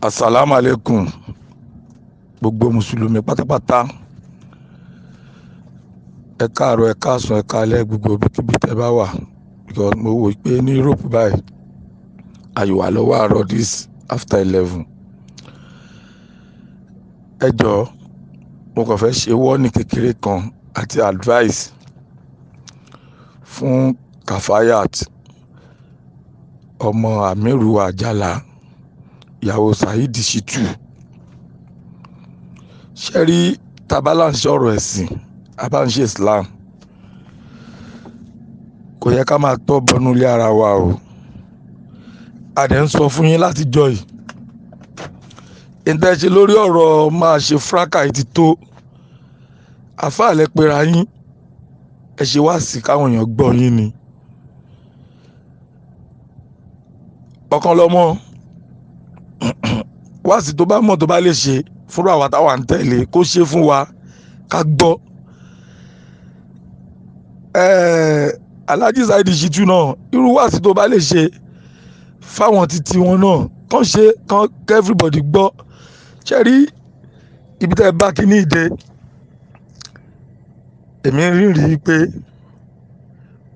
Assalamu alaikum gbogbo mùsùlùmí pátápátá, ẹ káàárọ̀, ẹ káàsán, ẹ káalẹ́ gbogbo ibikíbi tẹ́ bá wà, because mo wò pé ní Europe báyìí àyùwà lọ́wọ́ àárọ̀ this after 11. Ẹ jọ̀ọ́, mo kàn fẹ́ ṣe wọ́ọ̀nì kékeré kan àti advice fún Kafayat ọmọ Amir Ajala, ìyàwó Saidi Shitu. Ṣé rí tabala ń sọ̀rọ̀ ẹ̀sìn, abá ń ṣe Islam, kò yẹ ká máa tọ́ bọnú ilé ara wa o. A dẹ̀ ń sọ fún yín láti jọ yìí, ìtẹ́ṣe lórí ọ̀rọ̀ máa ṣe fúráká yìí ti tó. Àfáà lẹ pera yín, ẹ ṣe wá sí káwọn èèyàn gbọ́ yín ni. Ọ̀kan lọ́mọ wá sí tó bá mọ̀ tó bá lè ṣe fúnra àwa táwa ń tẹ̀lé, kó ṣe fún wa ká gbọ́. Alhaji Saidi Shitu náà, irú wá sí tó bá lè ṣe fáwọn títí wọn náà, kàn ṣe kàn everybody gbọ́. Ṣé rí ibi tẹ́ ẹ bá kíní ìdè, èmi ń rí pé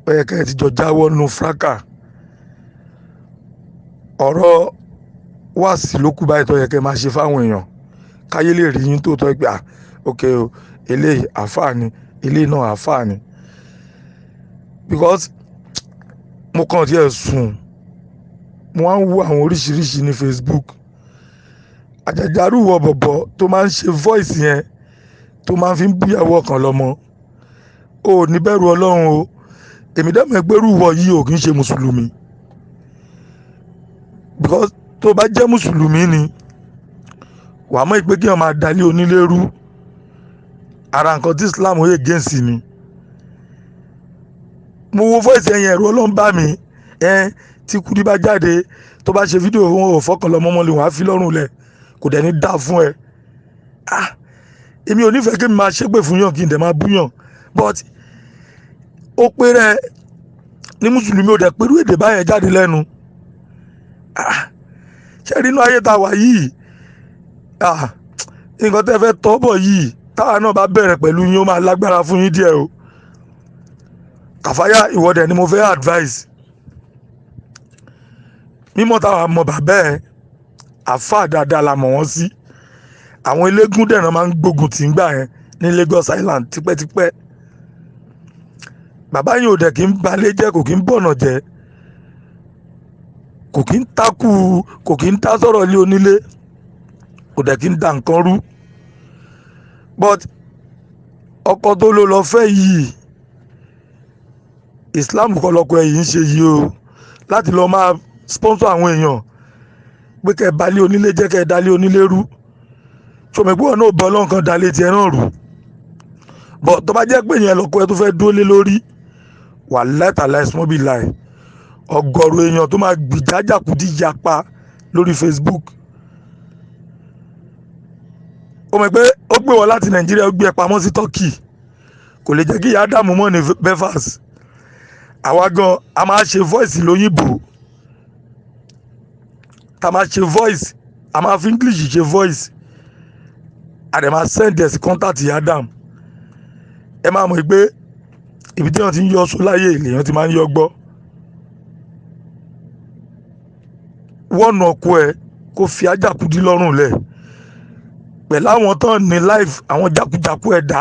ó yẹ kẹ́ ẹ ti jọ jáwọ́ nínú fúráká. Ọ̀rọ̀ wá sí ló kù báyìí tó yẹ kẹ́ ẹ máa ṣe fáwọn èèyàn, káyé lè rí yín tó tọ́ pé ok o, eléyìí àfáà ni, eléyìí náà àfáà ni. Because mo kàn tiẹ̀ sùn, mo wá ń wo àwọn oríṣiríṣi ní Facebook. Àjàjàrú wọ bọ̀bọ̀ tó máa ń ṣe voice yẹn, tó máa ń fi búyàwó ọ̀kan lọ́mọ. O ò ní bẹ̀rù Ọlọ́run o. Èmi dẹ́mọ̀ ẹgbẹ́rú wọ yìí ò kì í ṣe mùsùlùmí. Because tó bá jẹ́ mùsùlùmí ni, wàá mọ̀ pé kí wọ́n máa dalé onílé rú. Ara nǹkan tí Islam yé gẹ̀ẹ́sì ni. Mo wo voice yẹn, ẹ̀rù Ọlọ́run bá mi. Tí Kudi bá jáde tó bá ṣe fídíò fún òfọ́kàn lọ́mọ mọ́lẹ̀, wọ́n á fi lọ́rùn lẹ̀, kò dẹ̀ ní dá fún ẹ. Èmi ò nífẹ̀ẹ́ kí n máa ṣépè fún yàn kí n dẹ̀ máa búyàn, but ó pé rẹ ní mùsùlùmí ò dẹ̀ pẹ̀lú èdè báyẹn jáde lẹ́nu. Ṣé rí inú ayé tá a wà yìí, nǹkan tẹ́ fẹ́ tọ́ bọ̀ yìí, táwa náà bá bẹ̀rẹ̀ pẹ̀lú yín ó máa lágbára fún yín díẹ̀ o. Kàfáyà ìwọ́dẹ̀ ni mo fẹ́ advice. Mímọ̀ táwa mọ̀ bàbá ẹ̀, àfáà dáadáa la mọ̀ wọ́n sí. Àwọn eléégún dẹ̀ràn máa ń gbógun tì ń gbà yẹn ní Lagos Island tipẹ́tipẹ́. Bàbá yìí ò dẹ̀ kí ń balẹ̀ jẹ́, kò kí ń bọ̀nà jẹ́, kò kí ń takú, kò kí ń tá sọ̀rọ̀ lé onílé, kò dẹ̀ kí ń da nǹkan rú. But ọkọ tó ló lọ fẹ́ yìí, Islam kọ́ lọ́kọ ẹ̀ yìí ń ṣe yìí o, láti lọ máa sponsor àwọn èèyàn pé kẹ́ ẹ balẹ̀ onílé jẹ́, kẹ́ ẹ dalé onílé rú. Ṣòmọ̀ pé ọ̀nà òbọ̀ ọlọ́run kan dalé tiẹ̀ náà rú. But tó bá jẹ́ pé yẹn lọ́kọ ẹ tó fẹ́ dúró lé lórí, wà látàlá ẹ̀sùn mọ́bí láì ọgọ́rùn èèyàn tó máa gbìjájà Kudi yapa lórí Facebook. Ó mọ̀ pé ó gbé wọ láti Nàìjíríà, ó gbé ẹ pamọ́ sí Turkey, kò lè jẹ́ kí ìyá dààmú mọ́ ní Belfast. Àwa gan a máa ṣe voice lóyìnbó, ta máa ṣe voice, a máa fi English ṣe voice, a dẹ̀ máa send ẹ̀ sí contact ìyá dààmú. Ẹ máa mọ̀ pé ibi tí wọ́n ti ń yọ ọṣù láyé èèyàn ti máa ń yọ gbọ́. Wọ́n nà ọkọ ẹ kó fi ajá Kudi lọ́rùn lẹ̀ pẹ̀lú àwọn tán ní life, àwọn jákujàku ẹ̀dá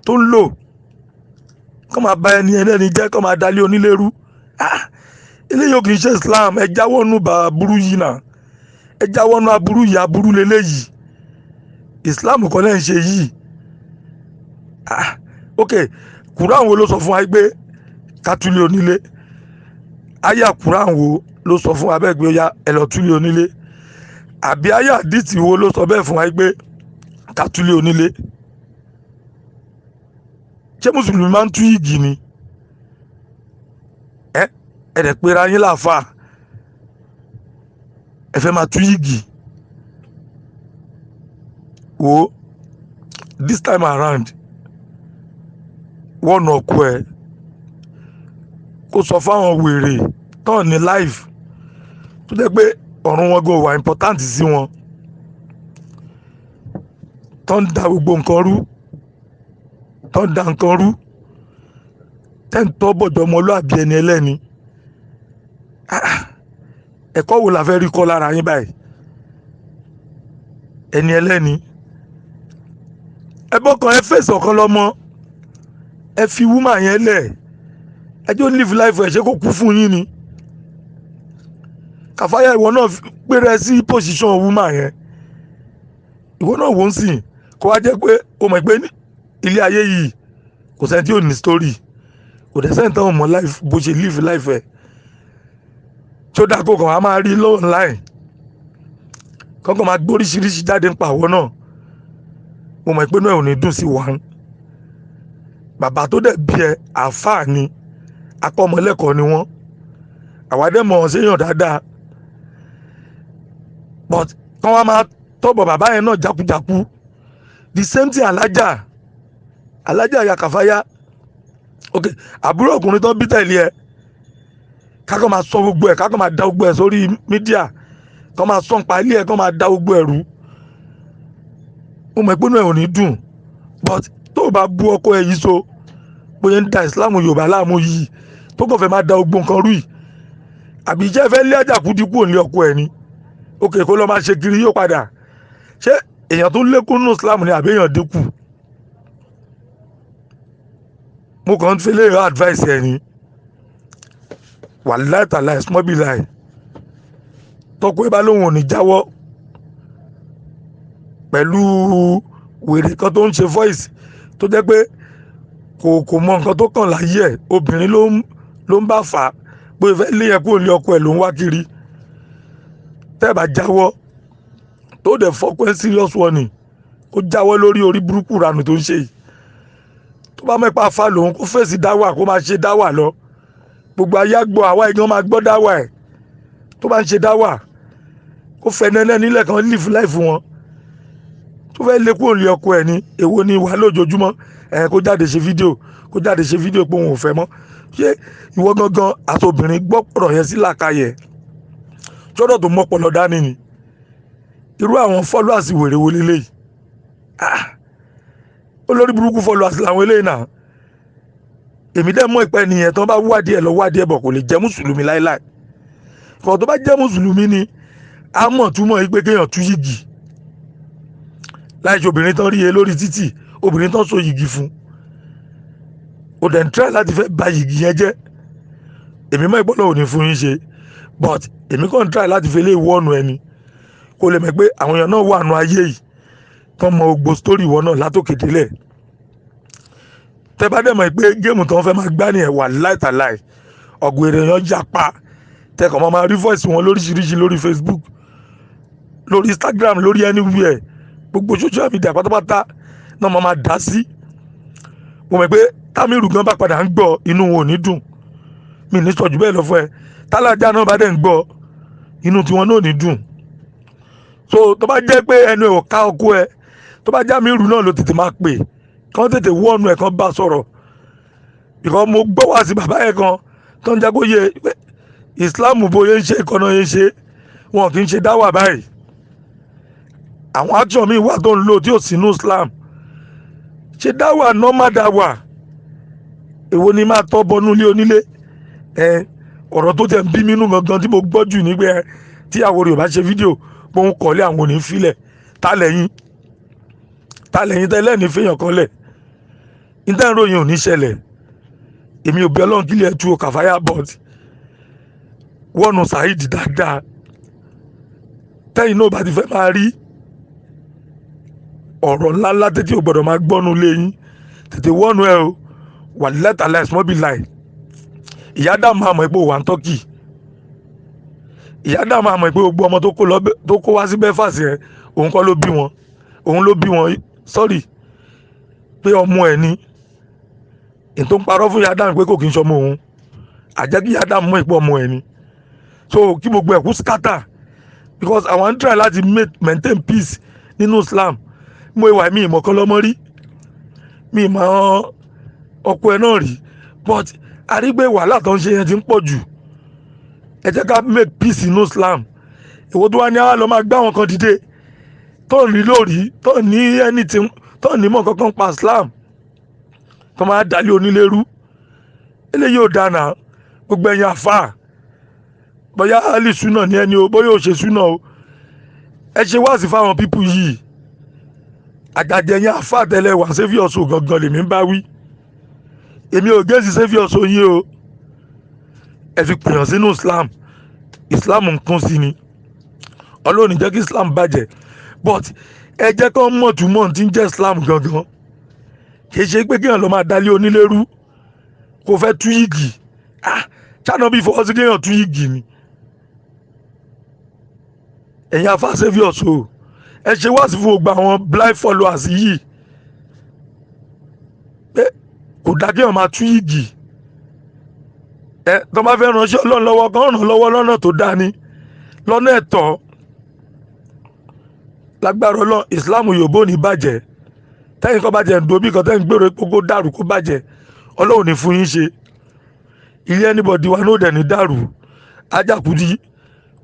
tó ń lò, kọ́ máa bá ẹni ẹlẹ́ni jẹ́, kọ́ máa dalé onílé rú. Eléyìí ò kì í ṣe Islam. Ẹ jáwọ́ nù bá aburú yìí náà, ẹ jáwọ́ nù aburú yìí, aburú leléyìí. Islam kọ́ lẹ́ ń ṣe yìí. Ok, Quran wo ló sọ fún wa pé ká túlé onílé? Aya Quran wo ló sọ fún wa bẹ́ẹ̀ pé ó yá ẹ lọ túlé onílé? Àbí aya àdìtì wo ló sọ bẹ́ẹ̀ fún wa pé ká túlé onílé? Ṣé mùsùlùmí máa ń tú igi ni? Ẹ dẹ̀ pera yín láàfáà, ẹ fẹ́ máa tú igi? Wo this time around, wọ́n nà ọkọ ẹ kó sọ fáwọn wèrè tán ní life tó jẹ́ pé ọ̀run wọn go wà important sí wọn, tó ń da gbogbo nǹkan rú tó ń da nǹkan rú tẹ́ ń tọ́ bọ̀jọ́ ọmọlúàbí ẹni ẹlẹ́ni ẹ̀kọ́ wo la fẹ́ rí kọ́ lára yín báyìí ẹni ẹlẹ́ni ẹ bọ́kàn ẹ fèsì ọ̀kan lọ́mọ ẹ fi wúmà yẹn lẹ̀ ẹ jọ live life ẹ ṣe kó kú fún yín ni Kafayat ìwọ náà péré sí position wúmà yẹn ìwọ náà wò ń sìn kó wá jẹ́ pé o mọ̀ pé ilé ayé yìí kò sẹ́ni tí ò ní story kò dẹ̀ sẹ́ni táwọn mọ̀ life bó ṣe live life ẹ̀ tí ó dáa kó kàn wá máa rí lọ́wọ́ online kọ́kọ́ máa gbóríṣiríṣi jáde ń pa àwọ̀ náà mo mọ̀ pé náà ò ní dùn sí wa bàbá tó dẹ̀ bí ẹ àáfàá ni akọ́mọlẹ́kọ̀ọ́ ni wọ́n àwádẹ́ mọ̀ ọ́n séèyàn dáadáa but kán wá máa tọ́bọ̀ bàbá yẹn náà jákujáku the same thing alájà ya Kafayat ok àbúrò ọkùnrin tó bí tẹ̀lé ẹ kákọ́ máa sọ gbogbo ẹ̀ kákọ́ máa da gbogbo ẹ̀ sórí mídíà kọ́ máa sọ nípa ilé ẹ̀ kọ́ máa da gbogbo ẹ̀ rú mo mọ̀ pé inú ẹ̀ ò ní dùn but tó o bá bú ọkọ ẹ̀ yìí so bóyá ń da Islam Yorùbá láàmú yìí tó kàn fẹ́ máa da gbogbo nǹkan rú yìí àbí ìjẹ́ fẹ́ lé àjàkúdí kúrò ní ọkọ ẹ̀ ni ok kó lọ́ máa ṣe kiri yóò padà ṣé èèyàn tó lékún nínú Islam ni àbí èèyàn dínkù mo kàn ń fi lè advice ẹ̀ ni wàláì tàláì small be lie tọ́kọ ẹ bá lóun ò ní jáwọ́ pẹ̀lú wèrè kan tó ń ṣe voice tó jẹ́ pé kò mọ nǹkan tó kàn láyé ẹ̀ obìnrin ló ń bá fà á pé ìfẹ́ lé yẹn kúrò ní ọkọ ẹ̀ ló ń wá kiri tẹ́ ẹ bá jáwọ́ tó dẹ̀ fọ́kọ́ ẹ serious warning kó jáwọ́ lórí orí burúkú ranù tó ń ṣe yìí tó bá mẹ́pà fa lòun kó fèsì dáwà kó máa ṣe dáwà lọ gbogbo ayé àgbọ̀ àwa ìgbọ́n máa gbọ́ dáwà ẹ̀ tó bá ń ṣe dáwà kó fẹ́ nẹ́nẹ́ nílẹ̀ kan live life wọn tó fẹ́ lé kúrò ní ọkọ ẹ̀ ní èwo ni wà lójoojúmọ́ kó jáde ṣe fídíò pé òun ò fẹ́ mọ́ ṣé ìwọ gangan àti obìnrin gbọ́ pọ̀rọ̀ yẹn sí làkàyẹ̀ sọ́dọ̀ tó mọ́pọlọ dání ni irú àwọn followers wèrè wo lélẹ́yìí olórí burúkú followers làwọn eléyìí náà èmi dẹ́ mọ̀ ìpẹ́ nìyẹn tó bá wádìí ẹ̀ lọ wádìí ẹ̀ bọ̀ kò lè jẹ́ mùsùlùmí láíláí kò tó bá jẹ́ mùsùlùmí ni a mọ̀ túmọ̀ yìí pé kéèyàn tú yìgì láì ṣe obìnrin tán rí e lórí títì obìnrin tán so yìgì fún o dẹ̀ ń try láti fẹ́ bà yìgì yẹn jẹ́ èmi mọ̀ ìpọ́nlọ̀ ò ní fún yín ṣe but èmi kàn ń try láti fi lè wọ́ọ̀nù ẹni kó lè mọ̀ pé àwọn èèyàn náà wà nù ayé yìí tán mọ gbogbo story wọn náà látòkè délẹ̀ tẹ́ bá dẹ̀ mọ̀ pé géèmù tán fẹ́ máa gbá nìyẹn wà láìtàláì ọ̀gbìn èèyàn japa tẹ́kọ̀ máa rí voice wọn lóríṣiríṣi lórí Facebook lórí Instagram lórí anywhere gbogbo social media pátápátá náà máa dá sí mo mọ̀ pé Tamiru gan bá padà ń gbọ́ inú wọn ò ní dùn mi ní sọ̀jú bẹ́ẹ̀ lọ fún ẹ tálájà náà bá dẹ̀ ń gbọ́ inú tiwọn náà ò ní dùn so tó bá jẹ́ pé ẹnu ẹ̀ ò ká ọkọ ẹ tó bá já Amiru náà ló tètè máa pè kán tètè wọ́ọ̀nù ẹ̀ kán bá sọ̀rọ̀ because mo gbọ́ wá sí bàbá ẹ̀ kan tó ń jẹ́ kó yẹ pé Islam bóyá ń ṣe ìkànnà yẹn ṣe wọn kì í ṣe dáwà báyìí àwọn action mi wà tó ń lò tí ò sínú Islam ṣe dáwà normal dáwà èwo ni máa tọ́ bọnú ilé onílé ọ̀rọ̀ tó tẹ̀ ń bí mi nínú gangan tí mo gbọ́ jù nígbẹ́ tí àwọn Yorùbá ṣe fídíò bó ń kọ́lé àwọn òní filẹ̀ ta lẹ́yìn tẹ́lẹ̀ ní fẹ́yàn kan lẹ̀ níta ìròyìn ò ní ṣẹlẹ̀ èmi ò bí Ọlọ́run kí lè tu Kafayat but wọ́nu Saidi dáadáa tẹ́yìn náà bá ti fẹ́ máa rí ọ̀rọ̀ ńláńlá tètè ò gbọ́dọ̀ máa gbọ́nu léyìn tètè wọ́nu ẹ o wà lẹ́tà láì small be lie ìyá dààmú àmọ́ ipò wà ń tọ́kì ìyá dààmú àmọ́ ipò gbogbo ọmọ tó kó wá sí Belfast yẹn òun kọ́ ló bí wọn òun ló bí wọn sorry pé ọmọ ẹ̀ ni ètò ń parọ́ fún ìyá dààmú pé kò kí n sọmọ òun àjẹ́ kí ìyá dààmú mọ̀ ipò ọmọ ẹ̀ ni so kí gbogbo ẹ̀kú scatter because àwọn ń try láti maintain peace nínú Islam mo ìwà mi ìmọ̀ kan lọ́mọ rí mi ìmọ̀ ọkọ ẹ̀ náà rí but àrígbé wàhálà tó ń ṣe yẹn ti ń pọ̀ jù ẹ jẹ́ ká make peace nínú Islam èwo tó wá ní àwọn lọ́ máa gbá wọn kan dìde tó ní lórí tó ní anything tó ní mọ̀ kankan pa Islam tó máa dalẹ̀ onílérú eléyìí ò dáná gbogbo ẹ̀yin àfà bóyá ali súnà ní ẹni o bóyá ò ṣe súnà o ẹ ṣe wáàsí fáwọn pípù yìí àjàjẹ ẹ̀yin àfà tẹ́lẹ̀ wà saviour so gangan lèmi ń bá wí èmi ò gẹ́sì saviour so yín o ẹ fi pèèyàn sínú Islam ń kún sí ni Ọlọ́run jẹ́ kí Islam bàjẹ́ but ẹ jẹ́ kó mọ̀ túmọ̀ tí ń jẹ́ Islam gangan kì í ṣe pé kéèyàn lọ máa dalẹ̀ onílérú kò fẹ́ tú yìgì ṣáná bí fọwọ́ sí kéèyàn tú yìgì ni ẹ̀yin afa saviour so ẹ ṣe wá sí fún gbogbo àwọn blind followers yìí pé kò dá kéèyàn máa tú yìgì tó bá fẹ́ ránṣẹ́ Ọlọ́run lọ́wọ́ kan ràn lọ́wọ́ lọ́nà tó dáa ni lọ́nà ẹ̀tọ́ lágbára Ọlọ́run Islam yòóbó ní bàjẹ́ tẹ́yìn kan bàjẹ́ ǹdóbí kan tẹ́yìn gbèrò epo kó dàrú kó bàjẹ́ Ọlọ́run ní fún yín ṣe ilé anybody wa ní òdẹ̀ ní dàrú Ajakudi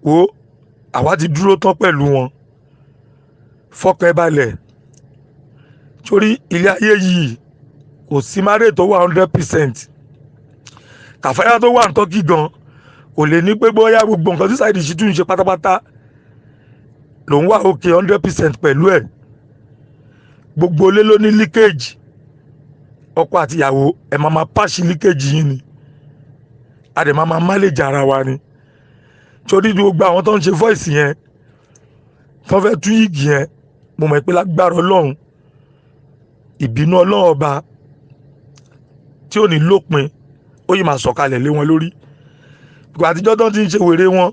wo àwa ti dúró tán pẹ̀lú wọn fọkàn ẹ balẹ̀ torí ilé ayé yìí kò sí márè tó wà 100%. Kafayat tó wà ń tọ́kì gan kò lè ní pé bóyá gbogbo nǹkan tí Saidi Shitu ń ṣe pátápátá lòun wà òkè 100% pẹ̀lú ẹ̀ gbogbo ilé ló ní leakage ọkọ àti ìyàwó ẹ̀ máa pàṣẹ leakage yìí ni a dẹ̀ máa manage ara wa ni torí gbogbo àwọn tó ń ṣe voice yẹn tó fẹ́ tú yìgì yẹn mo mọ̀ pé lágbára Ọlọ́run ìbínú Ọlọ́run ọba tí ò ní lópin ó yìí máa sọ̀kalẹ̀ lé wọn lórí ìgbà àtijọ́ tó ti ń ṣe wèrè wọn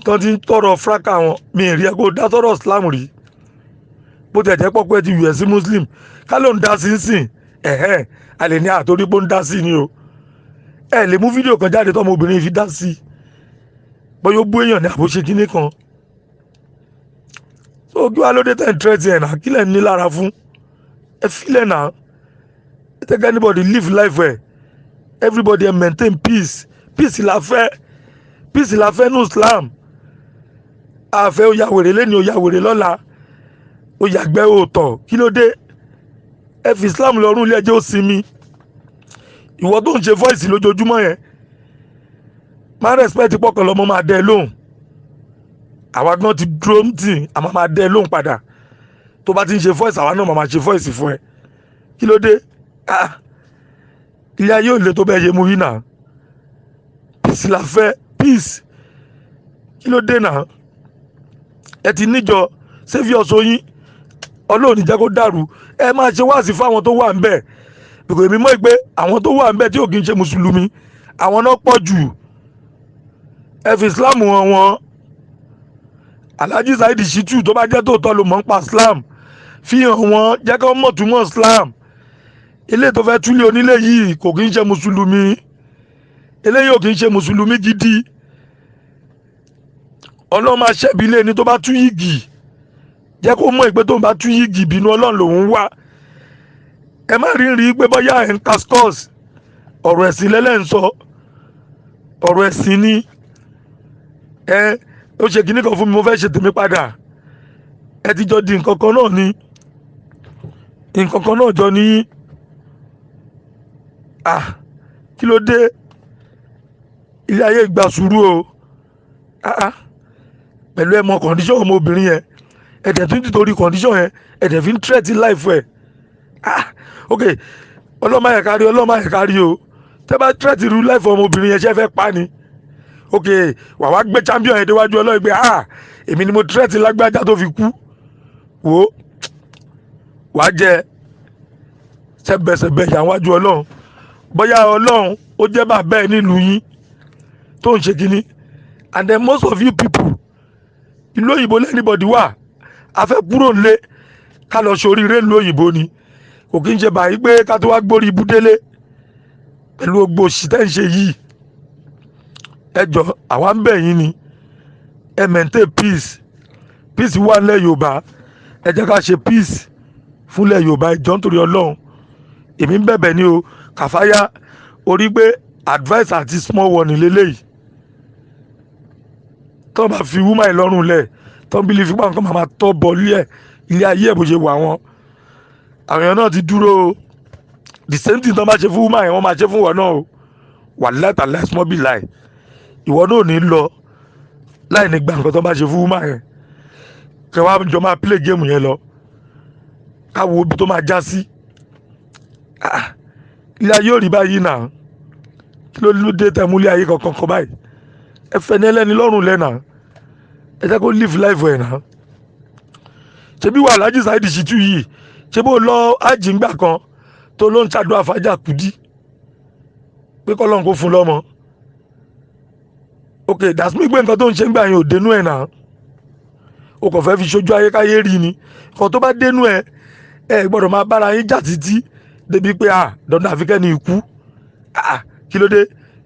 tó ti ń tọrọ fúráká wọn mi ì rí ẹ kó dá tọrọ Islam rí bó tẹ̀ jẹ́ pọ́pẹ́ ti us Muslim ká ló ń dá sí sìn a lè ní àtórí pé ó ń dá sí ni o ẹ lè mú fídíò kan jáde tọ́mọ obìnrin fi dá sí bóyá ó bú èèyàn ní àbóṣe kínní kan so kí wàá lóde tẹ̀ ń tẹ́tì ẹ̀ náà kí lẹ̀ ń ní lára fún ẹ fílẹ̀ náà ẹ tẹ́ kí anybody live life ẹ̀ everybody maintain peace la fẹ́ ní Islam àfẹ́ ó ya wèrè lẹ́ni ó ya wèrè lọ́la ó yàgbẹ́ òótọ́ kí ló dé ẹ fi Islam lọ́rùn ilé ẹjọ́ sinmi ìwọ tó ń ṣe voice lójoojúmọ́ yẹn máa respect pọ̀kan lọ́mọ máa dẹ́ lóhùn àwa gan ti dúró tì àmọ́ máa dẹ́ lóhùn padà tó bá ti ń ṣe voice àwa náà máa ṣe voice fún ẹ kí ló dé ilé ayé ò lè tó bẹ́ẹ̀ ṣe mú yín náà peace la fẹ́ peace kí ló dé náà ẹ ti níjọ saviour sóyún Ọlọ́run ní jẹ́ kó dàrú ẹ máa ṣe wáàsí fáwọn tó wà ń bẹ̀ bìkọ́ èmi mọ̀ pé àwọn tó wà ń bẹ̀ tí ò kí ń ṣe mùsùlùmí àwọn náà pọ̀ jù ẹ fi Islam wọn Alhaji Saidi Shitu tó bá jẹ́ tòótọ́ ló mọ̀ ń pa Islam fi hàn wọ́n jẹ́ kó mọ̀ túmọ̀ Islam ilé tó fẹ́ túlé onílé yìí kò kí ń ṣe mùsùlùmí eléyìí ò kí ń ṣe mùsùlùmí gidi Ọlọ́run máa ṣẹ̀bi ilé ní tó bá tú yìgì jẹ́ kó mọ̀ pé tó bá tú yìgì bínú Ọlọ́run lòun wá ẹ má rí pé bóyá ẹ̀ ń ka scores ọ̀rọ̀ ẹ̀sìn lẹ́lẹ́ ń sọ ọ̀rọ̀ ẹ̀sìn ni ó ṣe kíní kan fún mi mo fẹ́ ṣe tèmi padà ẹ ti jọ di nǹkan kan náà ni nǹkan kan náà jọ ní kí ló dé ilé ayé ìgbà sùúrù o pẹ̀lú ẹ̀mọ condition ọmọbìnrin yẹn ẹ̀dẹ̀ tún nítorí condition yẹn ẹ̀dẹ̀ fi ń threaten life ẹ̀ ok ọlọ́mọ àyẹ̀kárí o tẹ́ bá threaten irú life ọmọbìnrin yẹn ṣe fẹ́ pa ni ok wàá gbé champion yẹn déwájú Ọlọ́run gbé èmi ni mo threaten lágbájá tó fi kú wo wàá jẹ sẹ́bẹ̀sẹ̀bẹ̀ yà wájú Ọlọ́run bóyá Ọlọ́run ó jẹ́ bàbá ẹ̀ nílùú yín tó ń ṣe kínní and then most of you people ìlú òyìnbó lẹ́nìbọ̀dì wà a fẹ́ kúrò nílé ká lọ ṣoríire ìlú òyìnbó ni kò kí ń ṣe báyìí pé ká tó wá gbórí ibú délé pẹ̀lú gbogbo òṣì tẹ́ ń ṣe yìí ẹ jọ àwa ń bẹ̀ yín ni ẹ maintain peace wà nílẹ̀ Yorùbá ẹ jẹ́ ká ṣe peace fúnlẹ̀ Yorùbá ìjọ nítorí Ọlọ́run èmi ń bẹ̀bẹ̀ ni o Kafayat orí pé advice àti small warning lélẹ́yìí tó bá fi woman lọ́rùn lẹ̀ tán bí lè fi pàǹkan máa tọ́ bọ̀ ilé ayé ẹ̀ bó ṣe wà wọn àwọn èèyàn náà ti dúró the same thing tán bá ṣe fún woman yẹn wọ́n máa ṣe fún wọn náà o wàláhì tàláhì small be lie ìwọ náà ò ní lọ láì ní gba nǹkan tán bá ṣe fún woman yẹn kẹwàá jọ máa play game yẹn lọ káwo ibi tó máa já sí ilé ayé ò rí báyìí náà kí ló dé tẹ̀ mú ilé ayé kankan kan báyìí ẹ fẹ́ ní ẹlẹ́ni lọ́rùn lẹ́nà ẹ jẹ́ kó live life ẹ̀ náà ṣebí wà Alhaji Saidi Shitu yìí ṣé bó lọ àjìngbà kan tó ló ń ṣàdúrà fàájà kùdí pé kọ́lọ́n kó fún lọ́mọ ok dasmi gbé nǹkan tó ń ṣe ń gbà yẹn ò dénú ẹ̀ náà o kò fẹ́ fi ṣojú ayé káyé rí ni nǹkan tó bá dénú ẹ gbọ́dọ̀ máa bára yín jà títí débi pé dandan àfikẹ́ ni ikú kí ló dé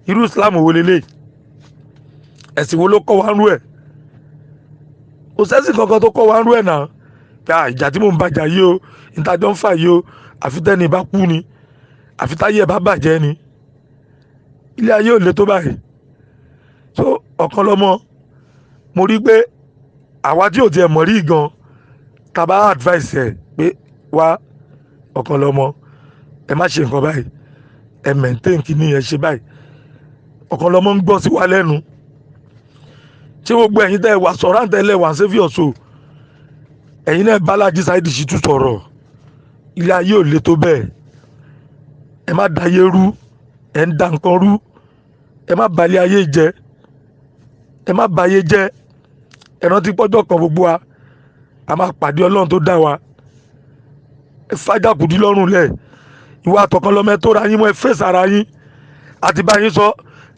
irú Islam wo lélẹ̀ ẹ̀sìn wo ló kọ́ wa ń rú ẹ̀ kò sẹ́sìn kankan tó kọ́ wa ń rú ẹ̀ náà pé ìjà tí mò ń bàjà yìí o ìtajọ́ ń fà yìí o àfi tẹ́ni bá kú ni àfi táyé ẹ̀ bá bàjẹ́ ni ilé ayé ò le tó báyìí so ọ̀kan lọ́mọ mo rí pé àwa tí ò tiẹ̀ mọ̀ rí gan tá bá advice ẹ̀ pé wá ọ̀kan lọ́mọ ẹ má ṣe nǹkan báyìí ẹ maintain kí ni ẹ ṣe báyìí ọ̀kan lọ́mọ ń gbọ́ sí wa lẹ́nu ṣé gbogbo ẹ̀yin tẹ́ ẹ wà sọ̀rọ̀ àǹtẹ̀lẹ̀ wà ń sẹ́fì ọ̀ṣọ́ ẹ̀yin náà bá Alhaji Saidi Shitu sọ̀rọ̀ ilé ayé ò le tó bẹ́ẹ̀ ẹ má dayé rú ẹ ń da nǹkan rú ẹ má balẹ̀ ayé jẹ́ ẹ má bayé jẹ́ ẹ rántí pọ́jọ́ kan gbogbo wa a máa pàdé Ọlọ́run tó dá wa ẹ fàájà kùdí lọ́rùn lẹ̀ ìwà àtọ̀kan lọ́mọ ẹ tó ra yín mọ́ ẹ fèsì ara yín àti bá yín sọ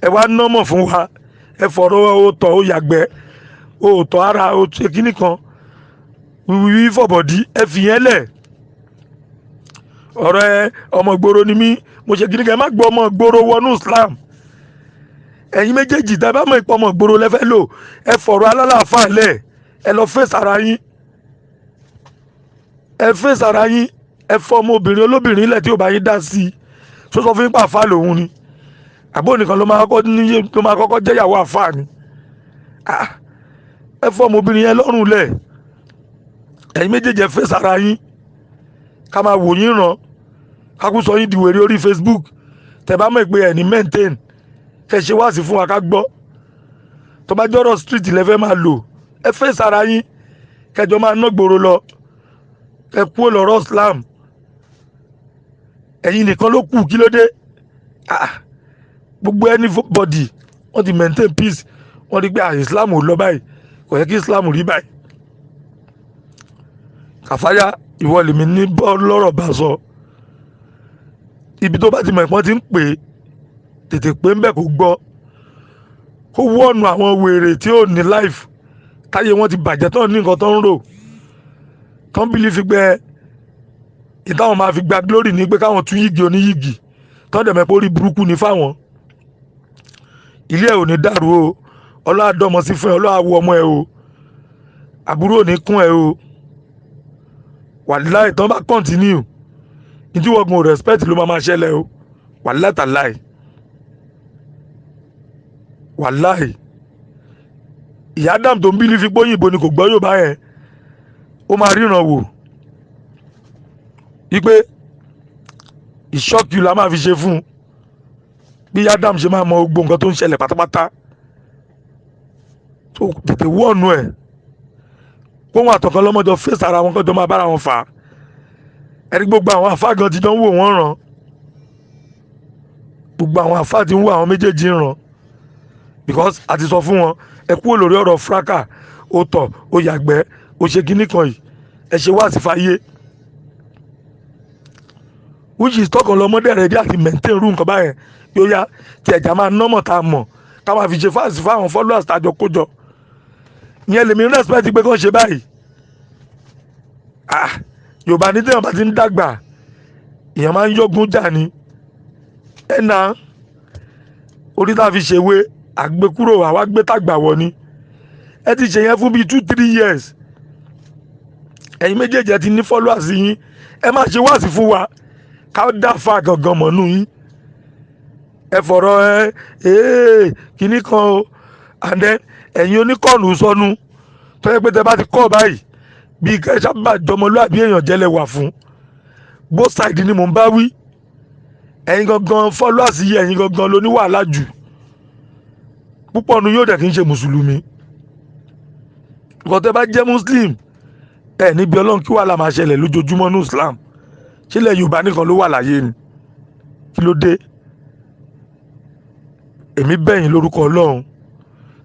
ẹ wá nọ́mọ̀ fún wa ẹ fọ̀rọ̀ ó tọ̀ ó yàgbẹ́ ó tọ̀ ara ó ṣe kíní kan wíwí fọ̀bọ̀dí ẹ fi yẹn lẹ̀ ọ̀rọ̀ ẹ ọmọ ìgboro ni mí mo ṣe kíní kan ẹ má gbọ́ ọmọ ìgboro wọnú Islam ẹ̀yin méjèèjì tẹ́ bá mọ̀ ìpọ̀ ọmọ ìgboro lẹ́fẹ́ lò ẹ fọ̀rọ̀ alálàáfà lẹ̀ ẹ lọ fèsì ara yín ẹ fèsì ara yín ẹ fọ ọmọ obìnrin olóbìnrin lẹ̀ tí ò bá yín dá sí i tó sọ fún yín pa àfa lòun ni àbó nìkan ló máa kọ́kọ́ jẹ́ ìyàwó àfa ni ẹ fọ ọmọ obìnrin yẹn lọ́rùn lẹ̀ ẹ̀yin méjèèjì ẹ fèsì ara yín ká máa wò yín ràn ká kú sọ yín di wèrè orí Facebook tẹ́ bá mọ̀ pé ẹ̀ ní maintain kẹ́ ṣe wá sí fún wa ká gbọ́ tó bá jọ́rọ̀ street lẹ́fẹ́ máa lò ẹ fèsì ara yín kẹjọ máa ná gbòòrò lọ ẹ kú lọ́rọ̀ Islam ẹ̀yin nìkan ló kù kí ló dé gbogbo anybody wọ́n ti maintain peace wọ́n rí pé Islam ò lọ báyìí kò yẹ kí Islam rí báyìí Kafayat ìwọ lèmi ní bọ́ lọ́rọ̀ bá sọ ibi tó bá ti mọ̀ ìpọ́n ti ń pè é tètè pé ń bẹ̀ kó gbọ́ kó wọ́ọ̀nù àwọn wèrè tí ò ní life táyé wọn ti bàjẹ́ tán ní nǹkan tó ń rò tán bílí fi gbẹ ìtàwọn máa fi gba glory ní pé káwọn tún yígi oníyígi tán dẹ̀ mẹ́pọ̀ orí burúkú ní fáwọn ilé ẹ̀ ò ní dàrú o ọlọ́àdọ́mọ sí fún ẹ ọlọ́àwọ ọmọ ẹ o àbúrò ò ní kún ẹ o wàláì tán bá continue ìdí wọ́gun respect ló máa ṣẹlẹ̀ o wàláì tàláì wàláì ìyá Adam tó ń bílí fi gbóyìnbó ni kò gbọ́ Yorùbá yẹn ó máa ríran wò wípé ìṣọ́kì la máa fi ṣe fún un bí ìyá Adam ṣe máa mọ gbogbo nǹkan tó ń ṣẹlẹ̀ pátápátá tó tètè wọ́ọ̀nù ẹ̀ kóhun àtọ̀kan lọ́mọdé fèsì ara wọn kọjọ́ máa bára wọn fà á ẹ̀rí gbogbo àwọn àfáà gan ti dán wò wọ́n ràn gbogbo àwọn àfáà ti ń wò àwọn méjèèjì ràn because a ti sọ fún wọn ẹ kúrò lórí ọ̀rọ̀ fraka ó tọ̀ ó yàgbẹ́ ó ṣe kíní kan yìí ẹ ṣe wá sí fàyè which is tọkàn lọmọdé rẹ dí àti maintain rú nǹkan báyẹn yóò yá tí ẹ̀já máa nọ́mọ̀ tá a mọ̀ ká máa fi ṣe fáàsì fáwọn followers tàjọ kójọ ìyẹn lèmi respect pé kàn ṣe báyìí Yorùbá ní tẹ̀yàn bá ti ń dàgbà èèyàn máa ń yọ̀gùn jà ní ẹ̀nà orí tá a fi ṣèwé àgbékúrò àwa gbé tàgbà wọ̀ ni ẹ ti ṣe yẹn fún bíi 2-3 years ẹ̀yin méjèèjì ẹ ti ní followers yín ẹ má ṣe wáàsí fún wa ká dá fa gangan mọ́nú yín ẹ fọ̀rọ̀ kíní kan o and then ẹ̀yin oníkọ̀ọ̀nù sọnù tó yẹ pé tẹ bá ti kọ́ báyìí bí kẹ́ sábà jọmọlúàbí èèyàn jẹ́lẹ̀ wà fún both side ni mò ń bá wí. Ẹ̀yin gangan followers yìí ẹ̀yin gangan ló ní wàhálà jù púpọ̀ nu yóò dẹ̀ kí n ṣe mùsùlùmí. Nǹkan tẹ́ bá jẹ́ muslim ẹ̀ níbi ọlọ́run kí wàhálà máa ṣẹlẹ̀ lójoojúmọ́ ní islam sílẹ̀ yorùbá nìkan ló wà láyé ni kí ló dé. Èmi bẹ̀yìn lórúkọ ọlọ́run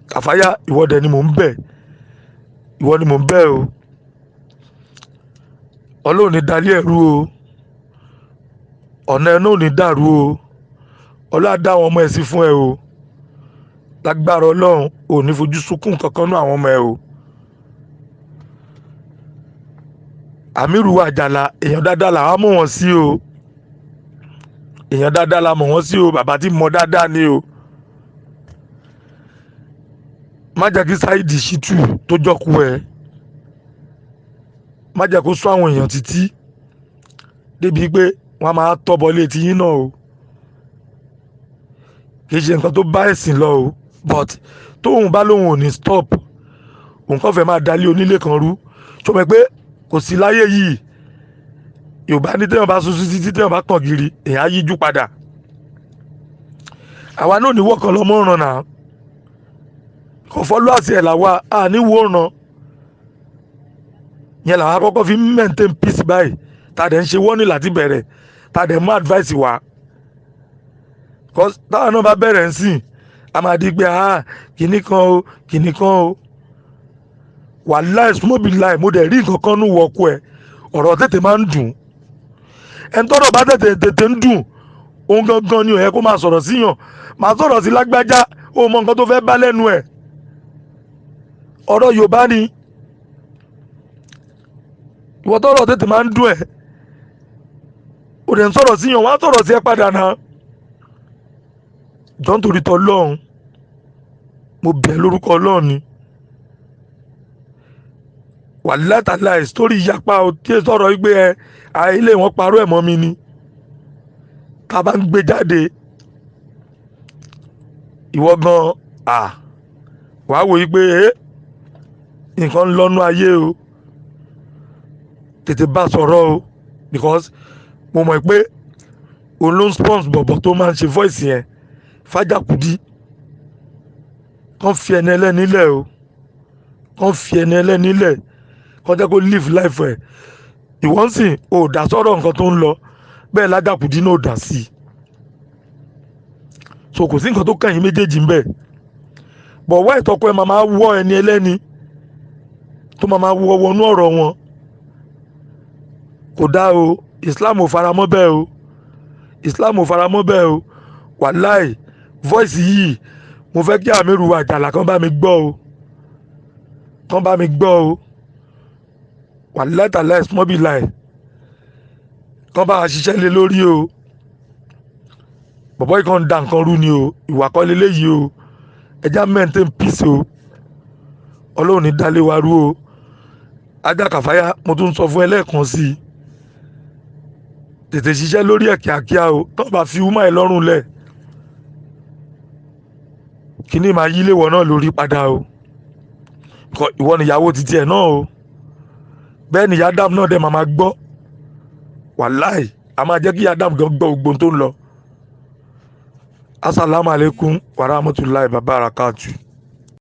Kàfáyà ìwọ dẹ̀ ni mò ń bẹ̀ ìwọ ni mò ń bẹ̀ o. Ọlọ́run ní dalí ẹ̀rú o ọ̀nà ẹ̀ náà ní dàrú o ọlọ́run á dá àwọn ọmọ ẹ̀ sí fún ẹ o lágbára ọlọ́run ò ní fojú sunkún kankan nú àwọn ọmọ ẹ o. Amir Ajala èèyàn dáadáa làwọn mọ̀ wọ́n sí o èèyàn dáadáa la mọ̀ wọ́n sí o bàbá tí mọ̀ dáadáa ni o. Má jẹ́ kí Saidi Shitu tó jọ́kú ẹ má jẹ́ kó sún àwọn èèyàn títí débi pé wọ́n máa tọ́bọ̀ létí yín náà o kì í ṣe nǹkan tó bá ẹ̀sìn lọ o but tóun bá lóun ò ní stop òun kàn fẹ́ máa dalé onílé kan rú tó mọ̀ pé kò sí láyé yìí yorùbá ní téèyàn bá sún sí títí téèyàn bá kàn gírí èèyàn á yíjú padà. Àwa náà ní wọ́ọ̀kan lọ́mọ ràn náà kò followers ẹ̀ làwa à ní wò ràn yẹn làwa kọ́kọ́ fi maintain peace báyìí tá a dẹ̀ ń ṣe warning láti bẹ̀rẹ̀ tá a dẹ̀ mú advice wá táwọn náà bá bẹ̀rẹ̀ ń sìn a máa di pé kìnnì kan o kìnnì kan o wàláì smobiláì mo dẹ̀ rí nǹkan kan nù wọ́ọ̀kú ẹ̀ ọ̀rọ̀ tètè máa ń dùn ẹni tọ́rọ̀ bá tètè ń dùn òun gangan ni ó yẹ kó máa sọ̀rọ̀ síyàn máa sọ̀rọ̀ sí lágbájá ó mọ nǹkan tó fẹ́ bá lẹ́nu ẹ̀ ọ̀rọ̀ yorùbá ni ìwọ tọ́rọ̀ tètè máa ń dùn ẹ̀ ó dẹ̀ ń sọ̀rọ̀ síyàn wọ́n á sọ̀rọ̀ sí ẹ padà náà jọ́ nítorí tọ́ lọ́hùn mo bẹ̀ lórúkọ ọlọ́run ni wàláì tàláì sítórì yapa o tí ẹ sọ̀rọ̀ wípé ilé wọn parọ́ ẹ̀ mọ́ mi ni tá a bá ń gbé jáde ìwọ gan wàá wò yí pé nǹkan ń lọ́nú ayé o tètè bá sọ̀rọ̀ o because mo mọ̀ pé òun ló ń sponsor bọ̀bọ̀ tó máa ń ṣe voice yẹn Fájàkúdí kàn fi ẹni ẹlẹ́ni lẹ̀ o kàn fi ẹni ẹlẹ́ni lẹ̀ kàn jẹ́ kó live life ẹ̀ ìwọ́n sìn ò dá sọ̀rọ̀ nǹkan tó ń lọ bẹ́ẹ̀ Lájàkúdí náà ò dá sí i so kò sí nǹkan tó kàn yín méjèèjì ń bẹ̀ bọ̀ wá ìtọ́kọ ẹ̀ máa wọ́ ẹni ẹlẹ́ni tó máa wọ́ wọnú ọ̀rọ̀ wọn kò dá o Islam ò faramọ́ bẹ́ẹ̀ o Islam ò faramọ́ bẹ́ẹ̀ o wàláì voice yìí mo fẹ́ kí Amir Ajala kàn bá mi gbọ́ o kàn bá mi gbọ́ o wàláì tàláì smobiláì kàn bá a ṣiṣẹ́ lé lórí o bọ̀bọ́ yìí kàn ń da nǹkan rú ni o ìwà kọ́ leléyìí o ẹja maintain peace o ọlọ́run ní dálé wa rú o ajá Kàfáyà mo tún sọ fún ẹ lẹ́ẹ̀kan sí i tètè ṣiṣẹ́ lórí ẹ̀ kíákíá o tó bá fi wúmọ̀ ẹ lọ́rùn lẹ̀ kíní máa yí léwọ̀ náà lórí padà o ìwọ nìyàwó títí ẹ̀ náà o bẹ́ẹ̀ ni Adam náà dẹ̀ máa gbọ́ wàláì a máa jẹ́ kí Adam gan gbọ́ gbogbo tó ń lọ. Assalamu alaikum warahmatullahi wabarakatuh.